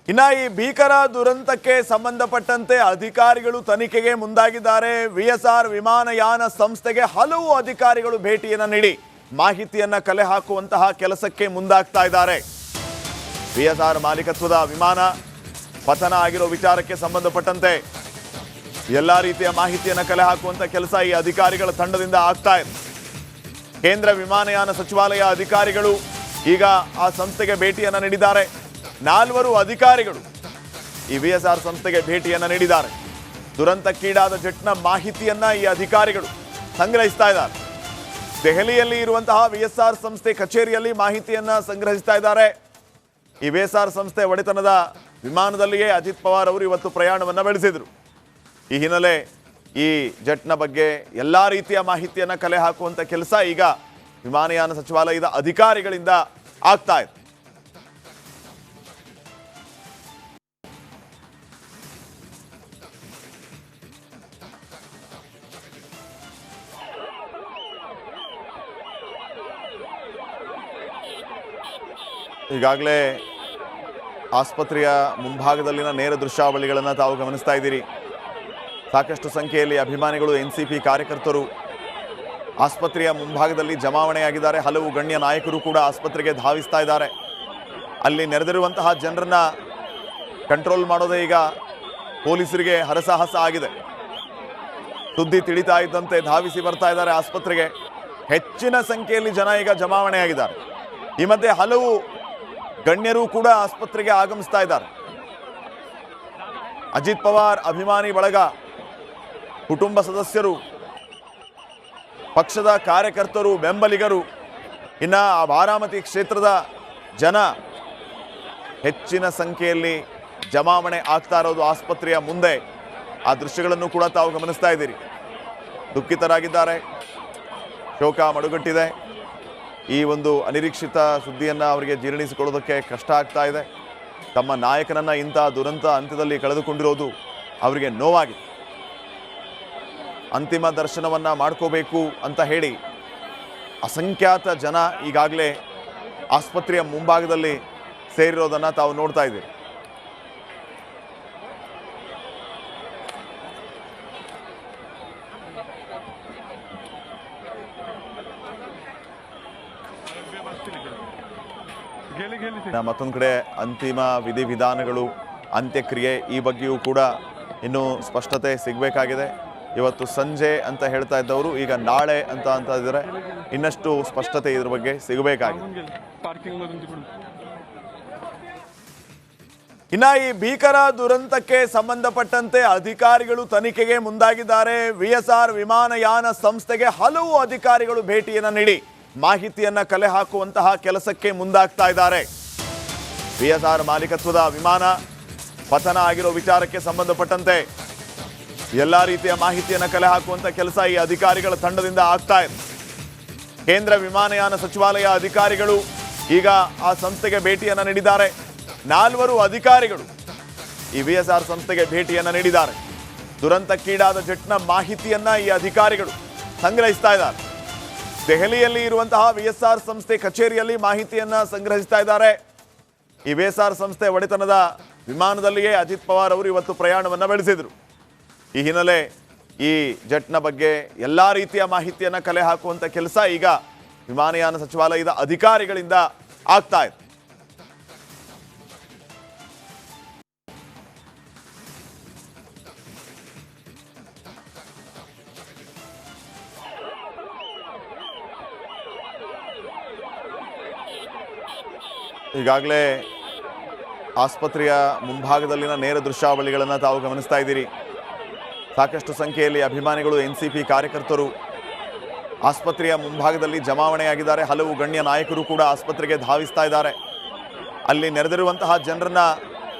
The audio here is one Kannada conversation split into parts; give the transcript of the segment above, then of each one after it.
ಇನ್ನು ಈ ಭೀಕರ ದುರಂತಕ್ಕೆ ಸಂಬಂಧಪಟ್ಟಂತೆ ಅಧಿಕಾರಿಗಳು ತನಿಖೆಗೆ ಮುಂದಾಗಿದ್ದಾರೆ. ವಿಎಸ್ಆರ್ ವಿಮಾನಯಾನ ಸಂಸ್ಥೆಗೆ ಹಲವು ಅಧಿಕಾರಿಗಳು ಭೇಟಿಯನ್ನು ನೀಡಿ ಮಾಹಿತಿಯನ್ನು ಕಲೆ ಹಾಕುವಂತಹ ಕೆಲಸಕ್ಕೆ ಮುಂದಾಗ್ತಾ ಇದ್ದಾರೆ. ವಿಎಸ್ಆರ್ ಮಾಲೀಕತ್ವದ ವಿಮಾನ ಪತನ ಆಗಿರೋ ವಿಚಾರಕ್ಕೆ ಸಂಬಂಧಪಟ್ಟಂತೆ ಎಲ್ಲ ರೀತಿಯ ಮಾಹಿತಿಯನ್ನು ಕಲೆ ಹಾಕುವಂತ ಕೆಲಸ ಈ ಅಧಿಕಾರಿಗಳ ತಂಡದಿಂದ ಆಗ್ತಾ ಇದೆ. ಕೇಂದ್ರ ವಿಮಾನಯಾನ ಸಚಿವಾಲಯ ಅಧಿಕಾರಿಗಳು ಈಗ ಆ ಸಂಸ್ಥೆಗೆ ಭೇಟಿಯನ್ನು ನೀಡಿದ್ದಾರೆ. 4 ಅಧಿಕಾರಿಗಳು ಈ ವಿಎಸ್ಆರ್ ಸಂಸ್ಥೆಗೆ ಭೇಟಿಯನ್ನು ನೀಡಿದ್ದಾರೆ. ದುರಂತಕ್ಕೀಡಾದ ಜೆಟ್ನ ಮಾಹಿತಿಯನ್ನ ಈ ಅಧಿಕಾರಿಗಳು ಸಂಗ್ರಹಿಸ್ತಾ ಇದ್ದಾರೆ. ದೆಹಲಿಯಲ್ಲಿ ಇರುವಂತಹ ವಿಎಸ್ಆರ್ ಸಂಸ್ಥೆ ಕಚೇರಿಯಲ್ಲಿ ಮಾಹಿತಿಯನ್ನ ಸಂಗ್ರಹಿಸ್ತಾ ಇದ್ದಾರೆ. ಈ ವಿಎಸ್ಆರ್ ಸಂಸ್ಥೆ ಒಡೆತನದ ವಿಮಾನದಲ್ಲಿಯೇ ಅಜಿತ್ ಪವಾರ್ ಅವರು ಇವತ್ತು ಪ್ರಯಾಣವನ್ನು ಬೆಳೆಸಿದರು. ಈ ಹಿನ್ನೆಲೆ ಈ ಜೆಟ್ನ ಬಗ್ಗೆ ಎಲ್ಲ ರೀತಿಯ ಮಾಹಿತಿಯನ್ನ ಕಲೆ ಹಾಕುವಂತ ಕೆಲಸ ಈಗ ವಿಮಾನಯಾನ ಸಚಿವಾಲಯದ ಅಧಿಕಾರಿಗಳಿಂದ ಆಗ್ತಾ ಇದೆ. ಈಗಾಗಲೇ ಆಸ್ಪತ್ರೆಯ ಮುಂಭಾಗದಲ್ಲಿನ ನೇರ ದೃಶ್ಯಾವಳಿಗಳನ್ನು ತಾವು ಗಮನಿಸ್ತಾ ಇದ್ದೀರಿ. ಸಾಕಷ್ಟು ಸಂಖ್ಯೆಯಲ್ಲಿ ಅಭಿಮಾನಿಗಳು, ಎನ್ಸಿಪಿ ಕಾರ್ಯಕರ್ತರು ಆಸ್ಪತ್ರೆಯ ಮುಂಭಾಗದಲ್ಲಿ ಜಮಾವಣೆಯಾಗಿದ್ದಾರೆ. ಹಲವು ಗಣ್ಯ ನಾಯಕರು ಕೂಡ ಆಸ್ಪತ್ರೆಗೆ ಧಾವಿಸ್ತಾ ಇದ್ದಾರೆ. ಅಲ್ಲಿ ನೆರೆದಿರುವಂತಹ ಜನರನ್ನ ಕಂಟ್ರೋಲ್ ಮಾಡೋದೇ ಈಗ ಪೊಲೀಸರಿಗೆ ಹರಸಾಹಸ ಆಗಿದೆ. ಸುದ್ದಿ ತಿಳಿತಾ ಇದ್ದಂತೆ ಧಾವಿಸಿ ಬರ್ತಾ ಇದ್ದಾರೆ ಆಸ್ಪತ್ರೆಗೆ. ಹೆಚ್ಚಿನ ಸಂಖ್ಯೆಯಲ್ಲಿ ಜನ ಈಗ ಜಮಾವಣೆಯಾಗಿದ್ದಾರೆ. ಈ ಮಧ್ಯೆ ಹಲವು ಗಣ್ಯರು ಕೂಡ ಆಸ್ಪತ್ರೆಗೆ ಆಗಮಿಸ್ತಾ ಇದ್ದಾರೆ. ಅಜಿತ್ ಪವಾರ್ ಅಭಿಮಾನಿ ಬಳಗ, ಕುಟುಂಬ ಸದಸ್ಯರು, ಪಕ್ಷದ ಕಾರ್ಯಕರ್ತರು, ಬೆಂಬಲಿಗರು, ಇನ್ನು ಆ ಬಾರಾಮತಿ ಕ್ಷೇತ್ರದ ಜನ ಹೆಚ್ಚಿನ ಸಂಖ್ಯೆಯಲ್ಲಿ ಜಮಾವಣೆ ಆಗ್ತಾ ಇರೋದು ಆಸ್ಪತ್ರೆಯ ಮುಂದೆ. ಆ ದೃಶ್ಯಗಳನ್ನು ಕೂಡ ತಾವು ಗಮನಿಸ್ತಾ ಇದ್ದೀರಿ. ದುಃಖಿತರಾಗಿದ್ದಾರೆ, ಶೋಕ ಮಡುಗಟ್ಟಿದೆ. ಈ ಒಂದು ಅನಿರೀಕ್ಷಿತ ಸುದ್ದಿಯನ್ನು ಅವರಿಗೆ ಜೀರ್ಣಿಸಿಕೊಳ್ಳೋದಕ್ಕೆ ಕಷ್ಟ ಆಗ್ತಾ ಇದೆ. ತಮ್ಮ ನಾಯಕನನ್ನು ಇಂಥ ದುರಂತ ಅಂತ್ಯದಲ್ಲಿ ಕಳೆದುಕೊಂಡಿರೋದು ಅವರಿಗೆ ನೋವಾಗಿದೆ. ಅಂತಿಮ ದರ್ಶನವನ್ನು ಮಾಡ್ಕೋಬೇಕು ಅಂತ ಹೇಳಿ ಅಸಂಖ್ಯಾತ ಜನ ಈಗಾಗಲೇ ಆಸ್ಪತ್ರೆಯ ಮುಂಭಾಗದಲ್ಲಿ ಸೇರಿರೋದನ್ನು ತಾವು ನೋಡ್ತಾ ಇದ್ದೀರಿ. ಮತ್ತೊಂದು ಕಡೆ ಅಂತಿಮ ವಿಧಿವಿಧಾನಗಳು, ಅಂತ್ಯಕ್ರಿಯೆ ಈ ಬಗ್ಗೆಯೂ ಕೂಡ ಇನ್ನೂ ಸ್ಪಷ್ಟತೆ ಸಿಗಬೇಕಾಗಿದೆ. ಇವತ್ತು ಸಂಜೆ ಅಂತ ಹೇಳ್ತಾ ಇದ್ದವರು ಈಗ ನಾಳೆ ಅಂತ ಇದ್ದಾರೆ. ಇನ್ನಷ್ಟು ಸ್ಪಷ್ಟತೆ ಇದ್ರ ಬಗ್ಗೆ ಸಿಗಬೇಕಾಗಿದೆ. ಇನ್ನು ಈ ಭೀಕರ ದುರಂತಕ್ಕೆ ಸಂಬಂಧಪಟ್ಟಂತೆ ಅಧಿಕಾರಿಗಳು ತನಿಖೆಗೆ ಮುಂದಾಗಿದ್ದಾರೆ. ವಿಎಸ್ಆರ್ ವಿಮಾನಯಾನ ಸಂಸ್ಥೆಗೆ ಹಲವು ಅಧಿಕಾರಿಗಳು ಭೇಟಿಯನ್ನು ನೀಡಿ ಮಾಹಿತಿಯನ್ನ ಕಲೆ ಹಾಕುವಂತಹ ಕೆಲಸಕ್ಕೆ ಮುಂದಾಗ್ತಾ ಇದ್ದಾರೆ. ವಿಎಸ್ಆರ್ ಮಾಲೀಕತ್ವದ ವಿಮಾನ ಪತನ ಆಗಿರೋ ವಿಚಾರಕ್ಕೆ ಸಂಬಂಧಪಟ್ಟಂತೆ ಎಲ್ಲ ರೀತಿಯ ಮಾಹಿತಿಯನ್ನು ಕಲೆ ಹಾಕುವಂತ ಕೆಲಸ ಈ ಅಧಿಕಾರಿಗಳ ತಂಡದಿಂದ ಆಗ್ತಾ ಇದೆ. ಕೇಂದ್ರ ವಿಮಾನಯಾನ ಸಚಿವಾಲಯ ಅಧಿಕಾರಿಗಳು ಈಗ ಆ ಸಂಸ್ಥೆಗೆ ಭೇಟಿಯನ್ನು ನೀಡಿದ್ದಾರೆ. 4 ಅಧಿಕಾರಿಗಳು ಈ ವಿಎಸ್ಆರ್ ಸಂಸ್ಥೆಗೆ ಭೇಟಿಯನ್ನು ನೀಡಿದ್ದಾರೆ. ದುರಂತಕ್ಕೀಡಾದ ಜೆಟ್ನ ಮಾಹಿತಿಯನ್ನ ಈ ಅಧಿಕಾರಿಗಳು ಸಂಗ್ರಹಿಸ್ತಾ ಇದ್ದಾರೆ. ದೆಹಲಿಯಲ್ಲಿ ಇರುವಂತಹ ವಿಎಸ್ಆರ್ ಸಂಸ್ಥೆ ಕಚೇರಿಯಲ್ಲಿ ಮಾಹಿತಿಯನ್ನ ಸಂಗ್ರಹಿಸ್ತಾ ಇದ್ದಾರೆ. ಈ ವಿಎಸ್ಆರ್ ಸಂಸ್ಥೆ ಒಡೆತನದ ವಿಮಾನದಲ್ಲಿಯೇ ಅಜಿತ್ ಪವಾರ್ ಅವರು ಇವತ್ತು ಪ್ರಯಾಣವನ್ನು ಬೆಳೆಸಿದರು. ಈ ಹಿನ್ನೆಲೆ ಈ ಜೆಟ್ನ ಬಗ್ಗೆ ಎಲ್ಲ ರೀತಿಯ ಮಾಹಿತಿಯನ್ನು ಕಲೆ ಹಾಕುವಂತ ಕೆಲಸ ಈಗ ವಿಮಾನಯಾನ ಸಚಿವಾಲಯದ ಅಧಿಕಾರಿಗಳಿಂದ ಆಗ್ತಾ ಇದೆ. ಈಗಾಗಲೇ ಆಸ್ಪತ್ರೆಯ ಮುಂಭಾಗದಲ್ಲಿನ ನೇರ ದೃಶ್ಯಾವಳಿಗಳನ್ನು ತಾವು ಗಮನಿಸ್ತಾ ಇದ್ದೀರಿ. ಸಾಕಷ್ಟು ಸಂಖ್ಯೆಯಲ್ಲಿ ಅಭಿಮಾನಿಗಳು, ಎನ್ಸಿಪಿ ಕಾರ್ಯಕರ್ತರು ಆಸ್ಪತ್ರೆಯ ಮುಂಭಾಗದಲ್ಲಿ ಜಮಾವಣೆಯಾಗಿದ್ದಾರೆ. ಹಲವು ಗಣ್ಯ ನಾಯಕರು ಕೂಡ ಆಸ್ಪತ್ರೆಗೆ ಧಾವಿಸ್ತಾ ಇದ್ದಾರೆ. ಅಲ್ಲಿ ನೆರೆದಿರುವಂತಹ ಜನರನ್ನ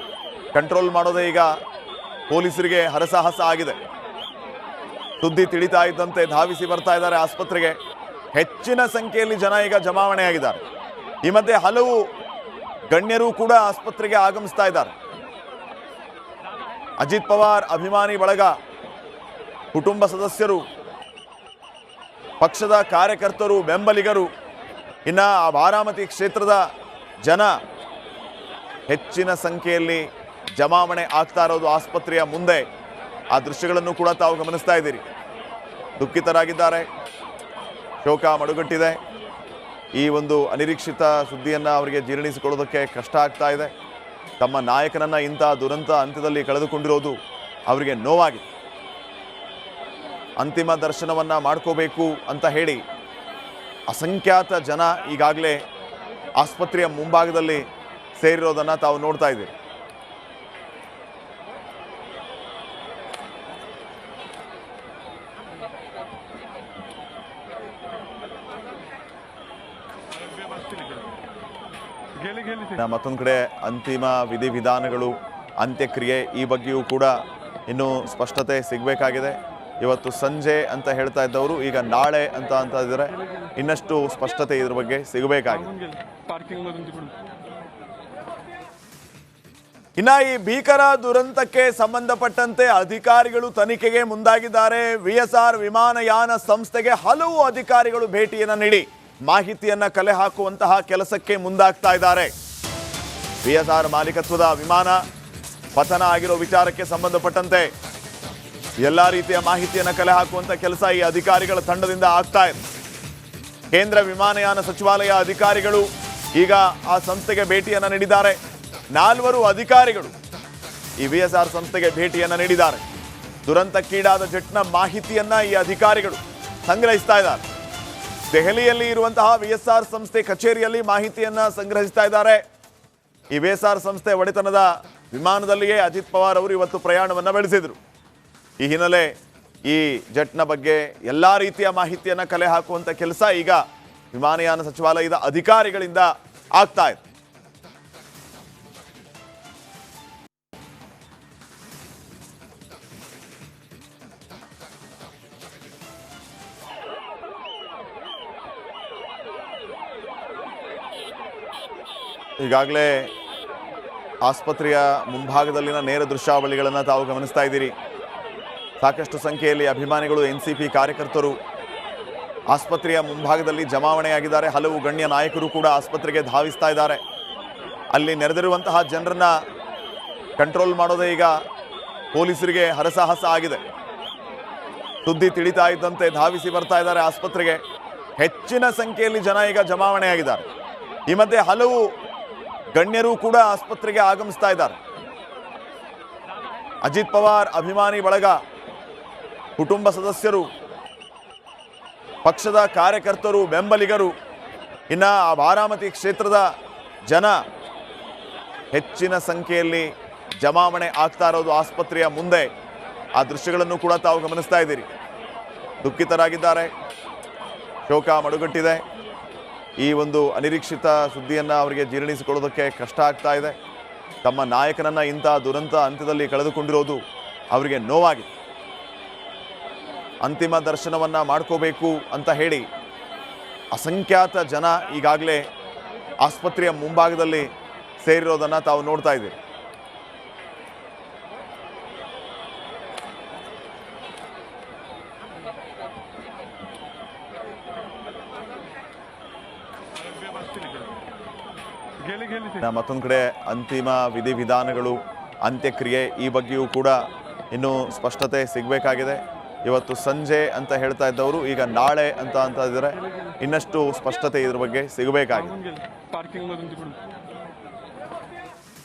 ಕಂಟ್ರೋಲ್ ಮಾಡೋದೇ ಈಗ ಪೊಲೀಸರಿಗೆ ಹರಸಾಹಸ ಆಗಿದೆ. ಸುದ್ದಿ ತಿಳಿತಾ ಇದ್ದಂತೆ ಧಾವಿಸಿ ಬರ್ತಾ ಇದ್ದಾರೆ ಆಸ್ಪತ್ರೆಗೆ. ಹೆಚ್ಚಿನ ಸಂಖ್ಯೆಯಲ್ಲಿ ಜನ ಈಗ ಜಮಾವಣೆಯಾಗಿದ್ದಾರೆ. ಈ ಮಧ್ಯೆ ಹಲವು ಗಣ್ಯರು ಕೂಡ ಆಸ್ಪತ್ರೆಗೆ ಆಗಮಿಸ್ತಾ ಇದ್ದಾರೆ. ಅಜಿತ್ ಪವಾರ್ ಅಭಿಮಾನಿ ಬಳಗ, ಕುಟುಂಬ ಸದಸ್ಯರು, ಪಕ್ಷದ ಕಾರ್ಯಕರ್ತರು, ಬೆಂಬಲಿಗರು, ಇನ್ನು ಆ ಬಾರಾಮತಿ ಕ್ಷೇತ್ರದ ಜನ ಹೆಚ್ಚಿನ ಸಂಖ್ಯೆಯಲ್ಲಿ ಜಮಾವಣೆ ಆಗ್ತಾ ಇರೋದು ಆಸ್ಪತ್ರೆಯ ಮುಂದೆ. ಆ ದೃಶ್ಯಗಳನ್ನು ಕೂಡ ತಾವು ಗಮನಿಸ್ತಾ ಇದ್ದೀರಿ. ದುಃಖಿತರಾಗಿದ್ದಾರೆ, ಶೋಕ ಮಡುಗಟ್ಟಿದೆ. ಈ ಒಂದು ಅನಿರೀಕ್ಷಿತ ಸುದ್ದಿಯನ್ನು ಅವರಿಗೆ ಜೀರ್ಣಿಸಿಕೊಳ್ಳೋದಕ್ಕೆ ಕಷ್ಟ ಆಗ್ತಾ ಇದೆ. ತಮ್ಮ ನಾಯಕನನ್ನು ಇಂಥ ದುರಂತ ಅಂತ್ಯದಲ್ಲಿ ಕಳೆದುಕೊಂಡಿರೋದು ಅವರಿಗೆ ನೋವಾಗಿದೆ. ಅಂತಿಮ ದರ್ಶನವನ್ನು ಮಾಡ್ಕೋಬೇಕು ಅಂತ ಹೇಳಿ ಅಸಂಖ್ಯಾತ ಜನ ಈಗಾಗಲೇ ಆಸ್ಪತ್ರೆಯ ಮುಂಭಾಗದಲ್ಲಿ ಸೇರಿರೋದನ್ನು ತಾವು ನೋಡ್ತಾ ಇದ್ದೀರಿ. ಮತ್ತೊಂದು ಕಡೆ ಅಂತಿಮ ವಿಧಿವಿಧಾನಗಳು, ಅಂತ್ಯಕ್ರಿಯೆ ಈ ಬಗ್ಗೆಯೂ ಕೂಡ ಇನ್ನೂ ಸ್ಪಷ್ಟತೆ ಸಿಗಬೇಕಾಗಿದೆ. ಇವತ್ತು ಸಂಜೆ ಅಂತ ಹೇಳ್ತಾ ಇದ್ದವರು ಈಗ ನಾಳೆ ಅಂತ ಇದ್ದಾರೆ. ಇನ್ನಷ್ಟು ಸ್ಪಷ್ಟತೆ ಇದ್ರ ಬಗ್ಗೆ ಸಿಗಬೇಕಾಗಿದೆ. ಇನ್ನು ಈ ಭೀಕರ ದುರಂತಕ್ಕೆ ಸಂಬಂಧಪಟ್ಟಂತೆ ಅಧಿಕಾರಿಗಳು ತನಿಖೆಗೆ ಮುಂದಾಗಿದ್ದಾರೆ. VSR ವಿಮಾನಯಾನ ಸಂಸ್ಥೆಗೆ ಹಲವು ಅಧಿಕಾರಿಗಳು ಭೇಟಿಯನ್ನು ನೀಡಿ ಮಾಹಿತಿಯನ್ನ ಕಲೆ ಹಾಕುವಂತಹ ಕೆಲಸಕ್ಕೆ ಮುಂದಾಗ್ತಾ ಇದ್ದಾರೆ. VSR ಮಾಲೀಕತ್ವದ ವಿಮಾನ ಪತನ ಆಗಿರೋ ವಿಚಾರಕ್ಕೆ ಸಂಬಂಧಪಟ್ಟಂತೆ ಎಲ್ಲ ರೀತಿಯ ಮಾಹಿತಿಯನ್ನು ಕಲೆ ಹಾಕುವಂತ ಕೆಲಸ ಈ ಅಧಿಕಾರಿಗಳ ತಂಡದಿಂದ ಆಗ್ತಾ ಇದೆ. ಕೇಂದ್ರ ವಿಮಾನಯಾನ ಸಚಿವಾಲಯ ಅಧಿಕಾರಿಗಳು ಈಗ ಆ ಸಂಸ್ಥೆಗೆ ಭೇಟಿಯನ್ನು ನೀಡಿದ್ದಾರೆ. 4 ಅಧಿಕಾರಿಗಳು ಈ VSR ಸಂಸ್ಥೆಗೆ ಭೇಟಿಯನ್ನು ನೀಡಿದ್ದಾರೆ. ದುರಂತಕ್ಕೀಡಾದ ಜೆಟ್ನ ಮಾಹಿತಿಯನ್ನ ಈ ಅಧಿಕಾರಿಗಳು ಸಂಗ್ರಹಿಸ್ತಾ ಇದ್ದಾರೆ. ದೆಹಲಿಯಲ್ಲಿ ಇರುವಂತಹ VSR ಸಂಸ್ಥೆ ಕಚೇರಿಯಲ್ಲಿ ಮಾಹಿತಿಯನ್ನ ಸಂಗ್ರಹಿಸ್ತಾ ಇದ್ದಾರೆ. ಈ VSR ಸಂಸ್ಥೆ ಒಡೆತನದ ವಿಮಾನದಲ್ಲಿಯೇ ಅಜಿತ್ ಪವಾರ್ ಅವರು ಇವತ್ತು ಪ್ರಯಾಣವನ್ನು ಬೆಳೆಸಿದರು. ಈ ಹಿನ್ನೆಲೆ ಈ ಜೆಟ್ನ ಬಗ್ಗೆ ಎಲ್ಲ ರೀತಿಯ ಮಾಹಿತಿಯನ್ನು ಕಲೆ ಹಾಕುವಂಥ ಕೆಲಸ ಈಗ ವಿಮಾನಯಾನ ಸಚಿವಾಲಯದ ಅಧಿಕಾರಿಗಳಿಂದ ಆಗ್ತಾ ಇದೆ. ಈಗಾಗಲೇ ಆಸ್ಪತ್ರೆಯ ಮುಂಭಾಗದಲ್ಲಿನ ನೇರ ದೃಶ್ಯಾವಳಿಗಳನ್ನು ತಾವು ಗಮನಿಸ್ತಾ ಇದ್ದೀರಿ. ಸಾಕಷ್ಟು ಸಂಖ್ಯೆಯಲ್ಲಿ ಅಭಿಮಾನಿಗಳು, NCP ಕಾರ್ಯಕರ್ತರು ಆಸ್ಪತ್ರೆಯ ಮುಂಭಾಗದಲ್ಲಿ ಜಮಾವಣೆಯಾಗಿದ್ದಾರೆ. ಹಲವು ಗಣ್ಯ ನಾಯಕರು ಕೂಡ ಆಸ್ಪತ್ರೆಗೆ ಧಾವಿಸ್ತಾ ಇದ್ದಾರೆ. ಅಲ್ಲಿ ನೆರೆದಿರುವಂತಹ ಜನರನ್ನ ಕಂಟ್ರೋಲ್ ಮಾಡೋದೇ ಈಗ ಪೊಲೀಸರಿಗೆ ಹರಸಾಹಸ ಆಗಿದೆ. ಸುದ್ದಿ ತಿಳಿತಾ ಇದ್ದಂತೆ ಧಾವಿಸಿ ಬರ್ತಾ ಇದ್ದಾರೆ ಆಸ್ಪತ್ರೆಗೆ. ಹೆಚ್ಚಿನ ಸಂಖ್ಯೆಯಲ್ಲಿ ಜನ ಈಗ ಜಮಾವಣೆಯಾಗಿದ್ದಾರೆ. ಈ ಮಧ್ಯೆ ಹಲವು ಗಣ್ಯರು ಕೂಡ ಆಸ್ಪತ್ರೆಗೆ ಆಗಮಿಸ್ತಾ ಇದ್ದಾರೆ. ಅಜಿತ್ ಪವಾರ್ ಅಭಿಮಾನಿ ಬಳಗ, ಕುಟುಂಬ ಸದಸ್ಯರು, ಪಕ್ಷದ ಕಾರ್ಯಕರ್ತರು, ಬೆಂಬಲಿಗರು, ಇನ್ನು ಆ ಬಾರಾಮತಿ ಕ್ಷೇತ್ರದ ಜನ ಹೆಚ್ಚಿನ ಸಂಖ್ಯೆಯಲ್ಲಿ ಜಮಾವಣೆ ಆಗ್ತಾ ಇರೋದು ಆಸ್ಪತ್ರೆಯ ಮುಂದೆ. ಆ ದೃಶ್ಯಗಳನ್ನು ಕೂಡ ತಾವು ಗಮನಿಸ್ತಾ ಇದ್ದೀರಿ. ದುಃಖಿತರಾಗಿದ್ದಾರೆ, ಶೋಕ ಮಡುಗಟ್ಟಿದೆ. ಈ ಒಂದು ಅನಿರೀಕ್ಷಿತ ಸುದ್ದಿಯನ್ನು ಅವರಿಗೆ ಜೀರ್ಣಿಸಿಕೊಳ್ಳೋದಕ್ಕೆ ಕಷ್ಟ ಆಗ್ತಾ ಇದೆ. ತಮ್ಮ ನಾಯಕನನ್ನು ಇಂಥ ದುರಂತ ಅಂತ್ಯದಲ್ಲಿ ಕಳೆದುಕೊಂಡಿರೋದು ಅವರಿಗೆ ನೋವಾಗಿದೆ. ಅಂತಿಮ ದರ್ಶನವನ್ನು ಮಾಡ್ಕೋಬೇಕು ಅಂತ ಹೇಳಿ ಅಸಂಖ್ಯಾತ ಜನ ಈಗಾಗಲೇ ಆಸ್ಪತ್ರೆಯ ಮುಂಭಾಗದಲ್ಲಿ ಸೇರಿರೋದನ್ನು ತಾವು ನೋಡ್ತಾ ಇದ್ದೀರಿ. ಮತ್ತೊಂದು ಕಡೆ ಅಂತಿಮ ವಿಧಿವಿಧಾನಗಳು, ಅಂತ್ಯಕ್ರಿಯೆ ಈ ಬಗ್ಗೆಯೂ ಕೂಡ ಇನ್ನೂ ಸ್ಪಷ್ಟತೆ ಸಿಗಬೇಕಾಗಿದೆ. ಇವತ್ತು ಸಂಜೆ ಅಂತ ಹೇಳ್ತಾ ಇದ್ದವರು ಈಗ ನಾಳೆ ಅಂತ ಇದ್ದಾರೆ. ಇನ್ನಷ್ಟು ಸ್ಪಷ್ಟತೆ ಇದ್ರ ಬಗ್ಗೆ ಸಿಗಬೇಕಾಗಿದೆ.